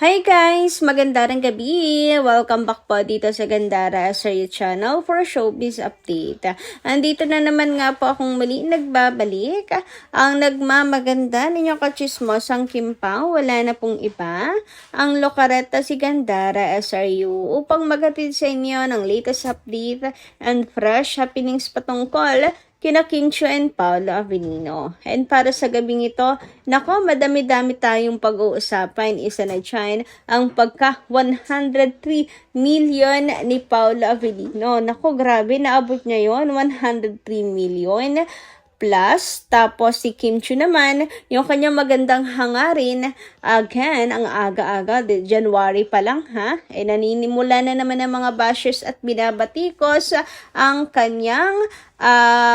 Hi guys! Magandang gabi! Welcome back po dito sa Gandara Asaria Channel for Showbiz Update. Andito na naman nga po akong muli nagbabalik. Ang nagmamaganda ninyong kachismosang Kim Pao, wala na pong iba. Ang lokareta si Gandara SRU upang magatid sa inyo ng latest update and fresh happenings patungkol kina Kim Chiu and Paolo Avellino. And para sa gabing ito, nako, madami-dami tayong pag-uusapan. Isa na dyan, ang pagka 103 million ni Paolo Avellino. Nako, grabe, naabot niya yun, 103 million plus. Tapos si Kim Chiu naman, yung kanyang magandang hangarin, again, ang aga-aga, January pa lang ha, naninimula na naman ng mga bashers at binabatikos ang kanyang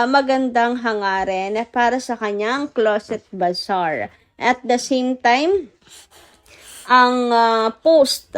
magandang hangarin para sa kanyang closet bazaar. At the same time, ang post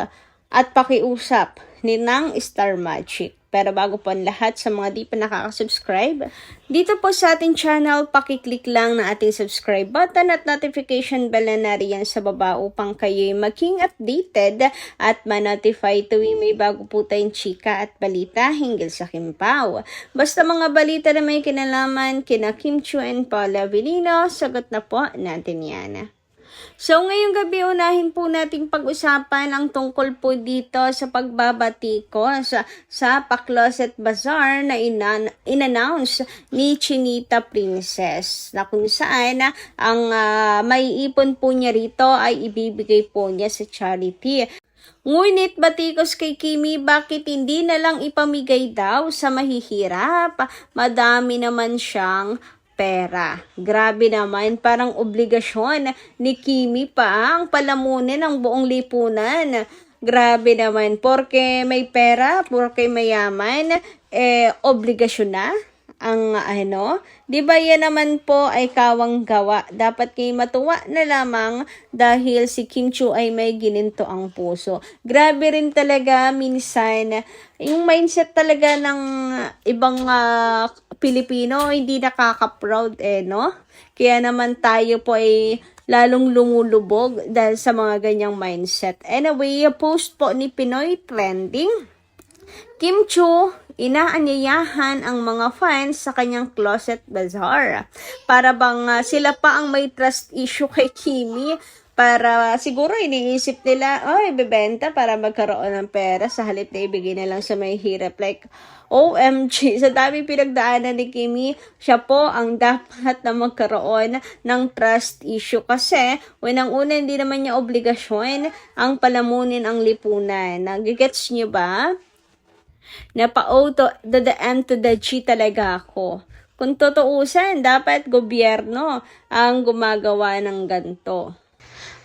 at pakiusap ni Nang Star Magic. Pero bago po ang lahat, sa mga di pa nakaka-subscribe, dito po sa ating channel, pakiclick lang na ating subscribe button at notification bell na nariyan sa baba upang kayo'y maging updated at ma-notify tuwing may bago po tayong chika at balita hinggil sa Kim Pao. Basta mga balita na may kinalaman kina Kim Chiu and Paolo Avellino, sagot na po natin yan. So, ngayong gabi, unahin po nating pag-usapan ang tungkol po dito sa pagbabatikos sa Pa-Closet Bazaar na in-announce ni Chinita Princess, na kung saan ang maiipon po niya rito ay ibibigay po niya sa charity. Ngunit batikos kay Kimi, bakit hindi na lang ipamigay daw sa mahihirap? Madami naman siyang pera. Grabe naman, parang obligasyon ni Kimi pa ang palamunin ang buong lipunan. Grabe naman, porke may pera, porke mayaman, obligasyon na ang di ba yan naman po ay kawang gawa. Dapat kayo matuwa na lamang dahil si Kim Chiu ay may gininto ang puso. Grabe rin talaga minsan yung mindset talaga ng ibang Pilipino, hindi nakaka-proud no? Kaya naman tayo po ay lalong lumulubog dahil sa mga ganyang mindset. Anyway, post po ni Pinoy Trending, Kim Chiu, inaanyayahan ang mga fans sa kanyang closet bazaar. Para bang sila pa ang may trust issue kay Kimi. Para siguro iniisip nila, ibebenta para magkaroon ng pera sa halip na ibigay na lang sa may hirap. Like, OMG, sa dami pinagdaanan ni Kimi, siya po ang dapat na magkaroon ng trust issue. Kasi, unang-una, hindi naman niya obligasyon ang palamunin ang lipunan. Nagigets niyo ba? Na-O to the M to the G talaga ako. Kung tutuusan, dapat gobyerno ang gumagawa ng ganito.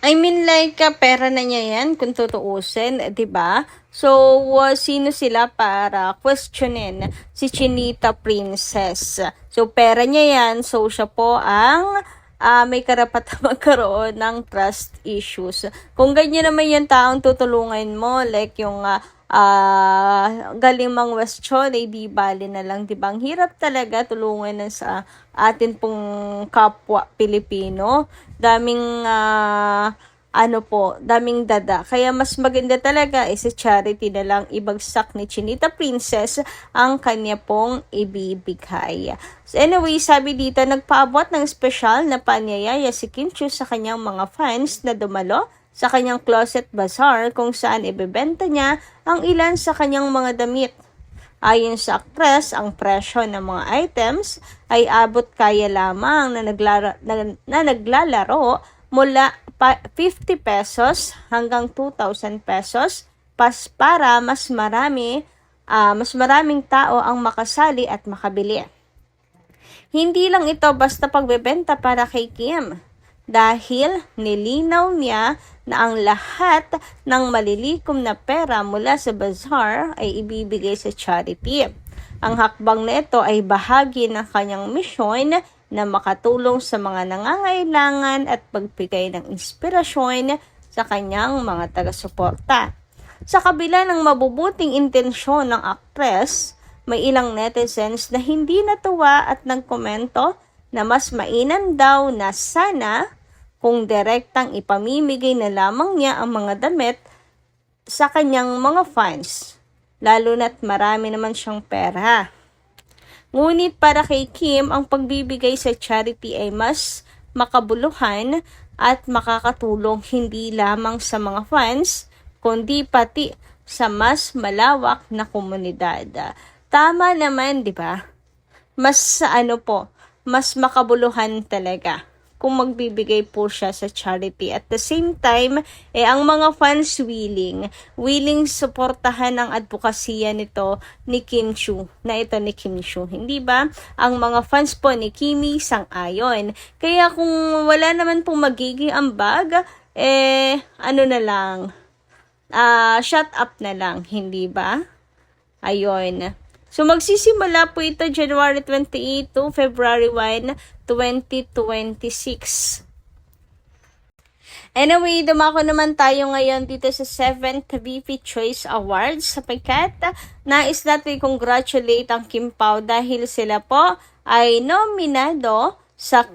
I mean like pera na niya yan kung tutuusin, 'di ba? So sino sila para questionin si Chinita Princess? So pera niya yan, so siya po ang may karapatan magkaroon ng trust issues. Kung ganyan naman yung taong tutulungan mo, like yung galing mang Westchon, di bali na lang, di ba? Ang hirap talaga tulungan na sa atin pong kapwa Pilipino. Daming daming dada. Kaya mas maganda talaga sa charity na lang ibagsak ni Chinita Princess ang kanya pong ibibigay. So anyway, sabi dito, nagpaabot ng special na paanyayaya si Kim Chiu sa kanyang mga fans na dumalo sa kanyang closet bazaar kung saan ibebenta niya ang ilan sa kanyang mga damit. Ayon sa aktres, ang presyo ng mga items ay abot kaya lamang na naglalaro mula 50 pesos hanggang 2,000 pesos para mas maraming tao ang makasali at makabili. Hindi lang ito basta pagbebenta para kay Kim, dahil nilinaw niya na ang lahat ng malilikom na pera mula sa bazaar ay ibibigay sa charity. Ang hakbang na ito ay bahagi ng kanyang misyon na makatulong sa mga nangangailangan at pagbigay ng inspirasyon sa kanyang mga taga-suporta. Sa kabila ng mabubuting intensyon ng aktres, may ilang netizens na hindi natuwa at nagkomento na mas mainam daw na sana kung direktang ipamimigay na lamang niya ang mga damit sa kanyang mga fans, lalo na't marami naman siyang pera. Ngunit para kay Kim, ang pagbibigay sa charity ay mas makabuluhan at makakatulong hindi lamang sa mga fans, kundi pati sa mas malawak na komunidad. Tama naman, di ba? Mas mas makabuluhan talaga kung magbibigay po siya sa charity. At the same time, ang mga fans willing suportahan ang advokasya nito ni Kim Chiu, hindi ba? Ang mga fans po ni Kimi sang-ayon. Kaya kung wala naman pong magiging ambag, shut up na lang, hindi ba? Ayun. So, magsisimula po ito January 28 to February 1, 2026. Anyway, dumako naman tayo ngayon dito sa 7th VP Choice Awards sapagkat nais natin congratulate ang Kim Pao dahil sila po ay nominado sa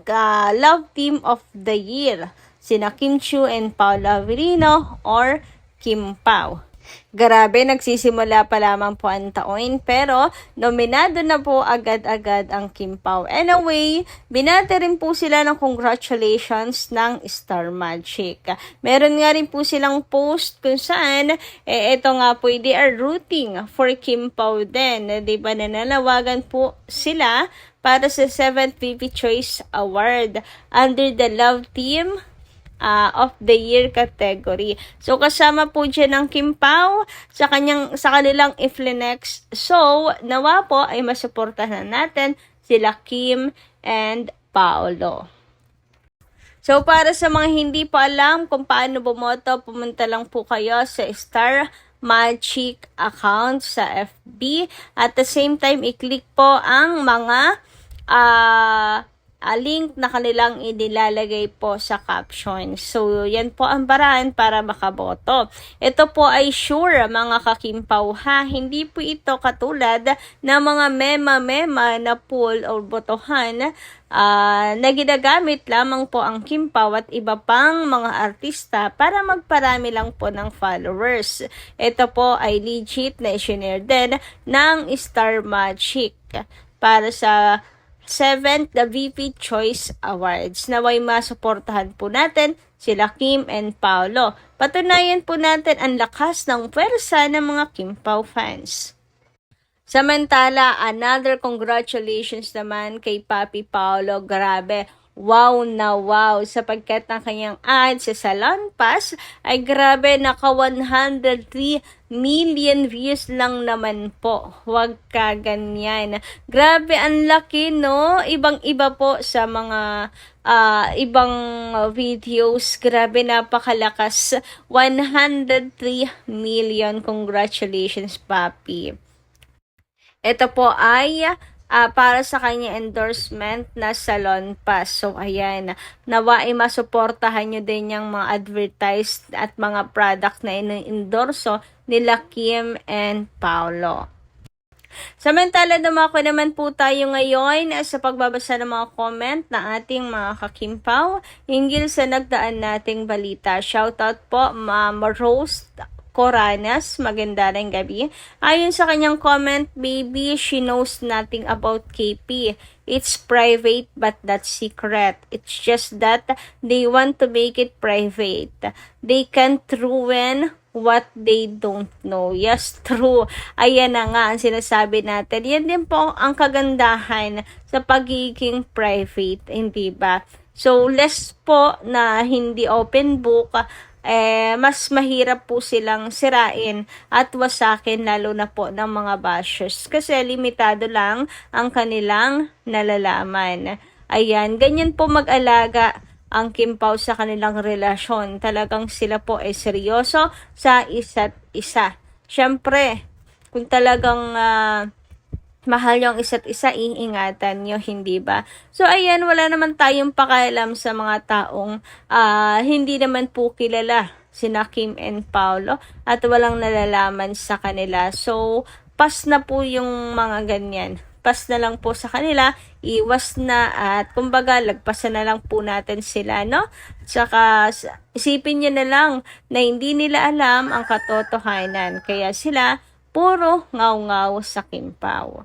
Love Team of the Year. Sina Kim Chiu and Paula Virino or Kim Pao. Grabe, nagsisimula pa lamang po ang taon pero nominado na po agad-agad ang Kim Pao. Anyway, binati rin po sila ng congratulations ng Star Magic. Meron nga rin po silang post kung saan, ito nga po, they are rooting for Kim Pao din. Diba, nananawagan po sila para sa 7th VP Choice Award under the Love Team of the Year category. So, kasama po dyan ang Kim Pao sa kanilang Iflinex. So, nawa po ay masuportahan natin sila Kim and Paolo. So, para sa mga hindi pa alam kung paano bumoto, pumunta lang po kayo sa Star Magic account sa FB. At the same time, i-click po ang mga link na kanilang inilalagay po sa caption. So, yan po ang paraan para makaboto. Ito po ay sure, mga kakimpaw ha. Hindi po ito katulad ng mga mema na poll o botohan na ginagamit lamang po ang Kimpaw at iba pang mga artista para magparami lang po ng followers. Ito po ay legit na i-share din ng Star Magic para sa 7th VP Choice Awards. Naway masuportahan po natin sila Kim and Paolo. Patunayan po natin ang lakas ng pwersa ng mga Kimpaw fans. Samantala, another congratulations naman kay Papi Paolo. Grabe, wow na wow, sapagkat ang kanyang ad sa Salon Pass ay grabe, naka 103 million views lang naman po. Huwag ka ganyan. Grabe, ang laki, no? Ibang-iba po sa mga ibang videos. Grabe, napakalakas. 103 million. Congratulations, Papi. Ito po ay para sa kanya endorsement na Salon Pass. So, ayan. Nawa ay masuportahan nyo din yung mga advertised at mga product na in-endorso nila Kim and Paolo. Samantala, dumako naman po tayo ngayon sa pagbabasa ng mga comment na ating mga kakimpaw hinggil sa nagdaan nating balita. Shoutout po, Ma'am Rose Coranas, maganda rin gabi. Ayon sa kanyang comment, baby, she knows nothing about KP. It's private but not secret. It's just that they want to make it private. They can't ruin what they don't know. Yes, true. Ayan na nga ang sinasabi natin. Yan din po ang kagandahan sa pagiging private, hindi ba? So, less po na hindi open book, mas mahirap po silang sirain at wasakin, lalo na po ng mga bashers kasi limitado lang ang kanilang nalalaman. Ayan, ganyan po mag-alaga ang Kimpaw sa kanilang relasyon. Talagang sila po ay seryoso sa isa't isa. Siyempre, kung talagang mahal yung isa't isa, iingatan nyo, hindi ba? So, ayan, wala naman tayong pakialam sa mga taong hindi naman po kilala sina Kim and Paolo at walang nalalaman sa kanila. So, pas na po yung mga ganyan. pas na lang po sa kanila, iwas na at kumbaga lagpasan na lang po natin sila, no? Tsaka isipin nyo na lang na hindi nila alam ang katotohanan. Kaya sila puro ngaw-ngaw sa Kimpaw.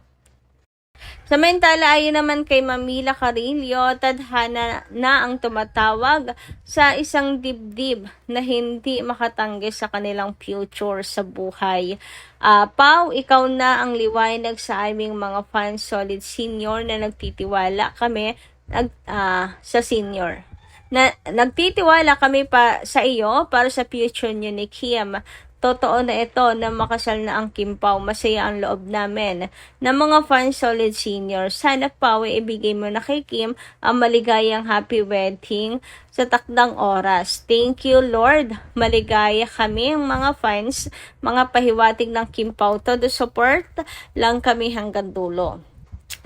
Samantala, ayon naman kay Mamila Carillo, tadhana na ang tumatawag sa isang dibdib na hindi makatanggi sa kanilang future sa buhay. Pau, ikaw na ang liwanag sa aming mga fans, solid senior na nagtitiwala kami sa senior. Nagtitiwala kami pa sa iyo para sa future niyo ni Kim. Totoo na ito na makasal na ang Kimpaw. Masaya ang loob namin na mga fans solid senior. Sana Pau, ibigay mo na kay Kim ang maligayang happy wedding sa takdang oras. Thank you Lord. Maligaya kami ang mga fans, mga pahiwatig ng Kimpaw. Todo support lang kami hanggang dulo.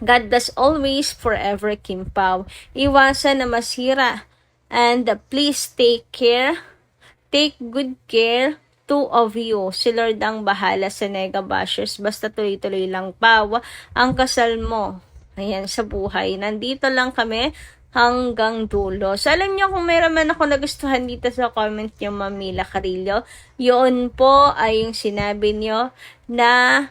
God bless always forever Kimpaw. Iwasan na masira and please take care. Take good care. Two of you, si Lord ang bahala sa nega bashers. Basta tuloy-tuloy lang Pau ang kasal mo. Ayan, sa buhay. Nandito lang kami hanggang dulo. So, alam niyo kung mayroon man ako nagustuhan dito sa comment niyo, Mamila Carillo, yun po ay yung sinabi niyo na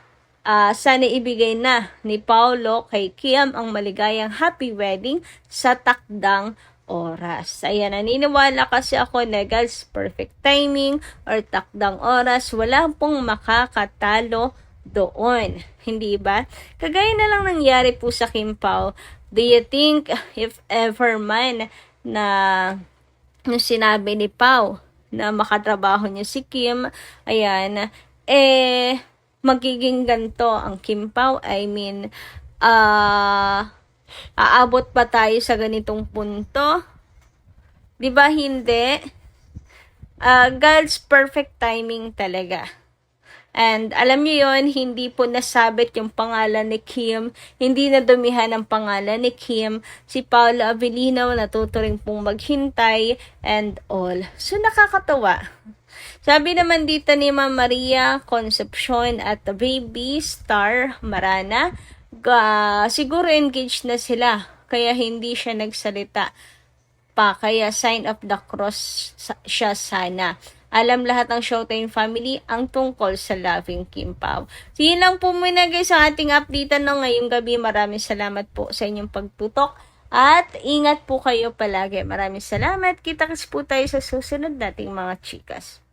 sana ibigay na ni Paulo kay Kim ang maligayang happy wedding sa takdang oras. Ayan, naniniwala kasi ako na God's perfect timing or takdang oras, wala pong makakatalo doon. Hindi ba? Kagaya na lang nangyari po sa Kimpaw. Do you think if ever man na yung sinabi ni Pau na makatrabaho niya si Kim, ayan, magiging ganito ang Kimpaw? I mean, aabot pa tayo sa ganitong punto? Di ba hindi? God's perfect timing talaga. And alam niyo yon, hindi po nasabit yung pangalan ni Kim, hindi na dumihan ang pangalan ni Kim. Si Paula Avellino natuto rin pong maghintay and all. So nakakatawa. Sabi naman dito ni Ma'am Maria Concepcion at the baby Star Marana, siguro engaged na sila, kaya hindi siya nagsalita pa, kaya sign of the cross siya sana. Alam lahat ng Showtime family ang tungkol sa Loving Kimpaw. So yun lang po muna guys sa ating update ngayong gabi. Maraming salamat po sa inyong pagtutok at ingat po kayo palagi. Maraming salamat. Kita-kits po tayo sa susunod nating mga chikas.